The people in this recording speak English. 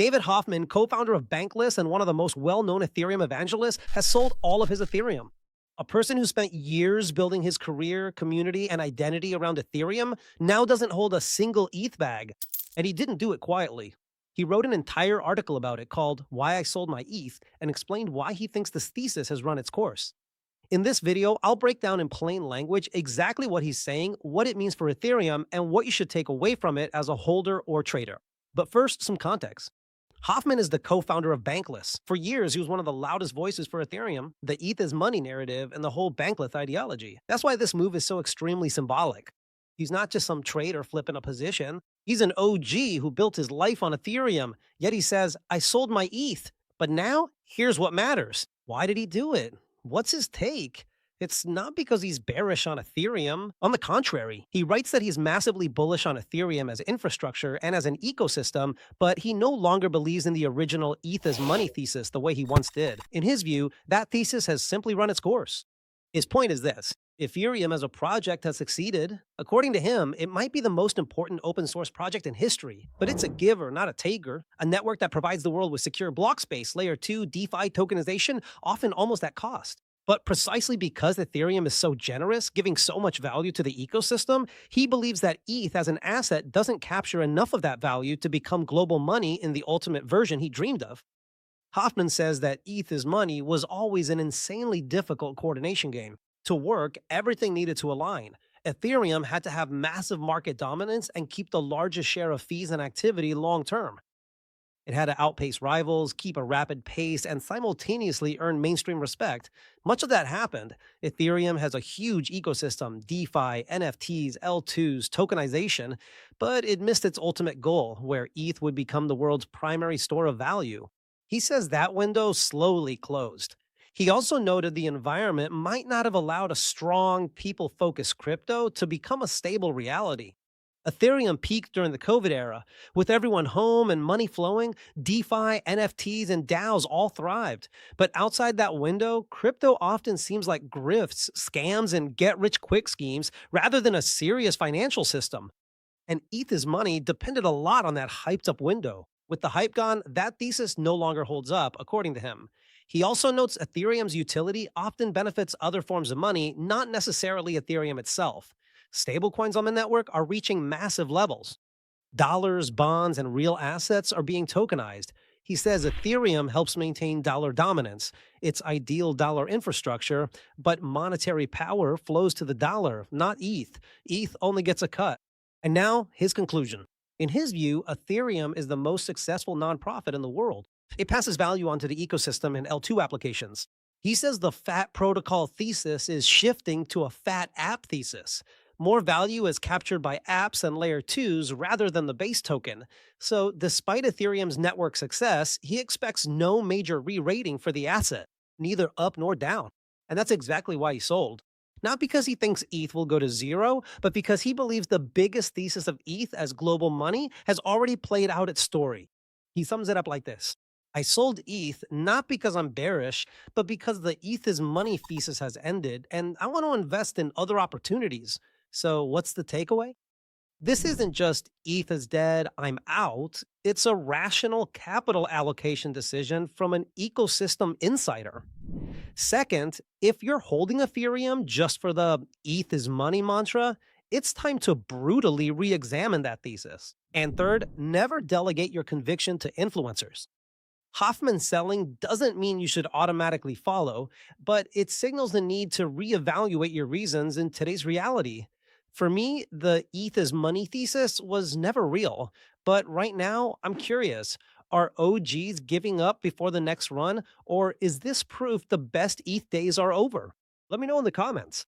David Hoffman, co-founder of Bankless and one of the most well-known Ethereum evangelists, has sold all of his Ethereum. A person who spent years building his career, community, and identity around Ethereum now doesn't hold a single ETH bag. And he didn't do it quietly. He wrote an entire article about it called Why I Sold My ETH and explained why he thinks this thesis has run its course. In this video, I'll break down in plain language exactly what he's saying, what it means for Ethereum, and what you should take away from it as a holder or trader. But first, some context. Hoffman is the co-founder of Bankless. For years, he was one of the loudest voices for Ethereum, the ETH is money narrative, and the whole Bankless ideology. That's why this move is so extremely symbolic. He's not just some trader flipping a position. He's an OG who built his life on Ethereum. Yet he says, I sold my ETH. But now, here's what matters. Why did he do it? What's his take? It's not because he's bearish on Ethereum. On the contrary, he writes that he's massively bullish on Ethereum as infrastructure and as an ecosystem, but he no longer believes in the original ETH as money thesis the way he once did. In his view, that thesis has simply run its course. His point is this. Ethereum as a project has succeeded. According to him, it might be the most important open source project in history, but it's a giver, not a taker, a network that provides the world with secure block space, layer 2, DeFi tokenization, often almost at cost. But precisely because Ethereum is so generous, giving so much value to the ecosystem, he believes that ETH as an asset doesn't capture enough of that value to become global money in the ultimate version he dreamed of. Hoffman says that ETH is money was always an insanely difficult coordination game. To work, everything needed to align. Ethereum had to have massive market dominance and keep the largest share of fees and activity long term. It had to outpace rivals, keep a rapid pace, and simultaneously earn mainstream respect. Much of that happened. Ethereum has a huge ecosystem, DeFi, NFTs, L2s, tokenization, but it missed its ultimate goal, where ETH would become the world's primary store of value. He says that window slowly closed. He also noted the environment might not have allowed a strong, people-focused crypto to become a stable reality. Ethereum peaked during the COVID era. With everyone home and money flowing, DeFi, NFTs, and DAOs all thrived. But outside that window, crypto often seems like grifts, scams, and get-rich-quick schemes rather than a serious financial system. And ETH's money depended a lot on that hyped-up window. With the hype gone, that thesis no longer holds up, according to him. He also notes Ethereum's utility often benefits other forms of money, not necessarily Ethereum itself. Stablecoins on the network are reaching massive levels. Dollars, bonds, and real assets are being tokenized. He says Ethereum helps maintain dollar dominance, its ideal dollar infrastructure, but monetary power flows to the dollar, not ETH. ETH only gets a cut. And now, his conclusion. In his view, Ethereum is the most successful nonprofit in the world. It passes value onto the ecosystem in L2 applications. He says the fat protocol thesis is shifting to a fat app thesis. More value is captured by apps and layer 2s rather than the base token. So despite Ethereum's network success, he expects no major re-rating for the asset, neither up nor down. And that's exactly why he sold. Not because he thinks ETH will go to zero, but because he believes the biggest thesis of ETH as global money has already played out its story. He sums it up like this. I sold ETH not because I'm bearish, but because the ETH is money thesis has ended, and I want to invest in other opportunities. So what's the takeaway? This isn't just ETH is dead, I'm out. It's a rational capital allocation decision from an ecosystem insider. Second, if you're holding Ethereum just for the ETH is money mantra, it's time to brutally re-examine that thesis. And third, never delegate your conviction to influencers. Hoffman selling doesn't mean you should automatically follow, but it signals the need to reevaluate your reasons in today's reality. For me, the ETH is money thesis was never real, but right now, I'm curious. Are OGs giving up before the next run, or is this proof the best ETH days are over? Let me know in the comments.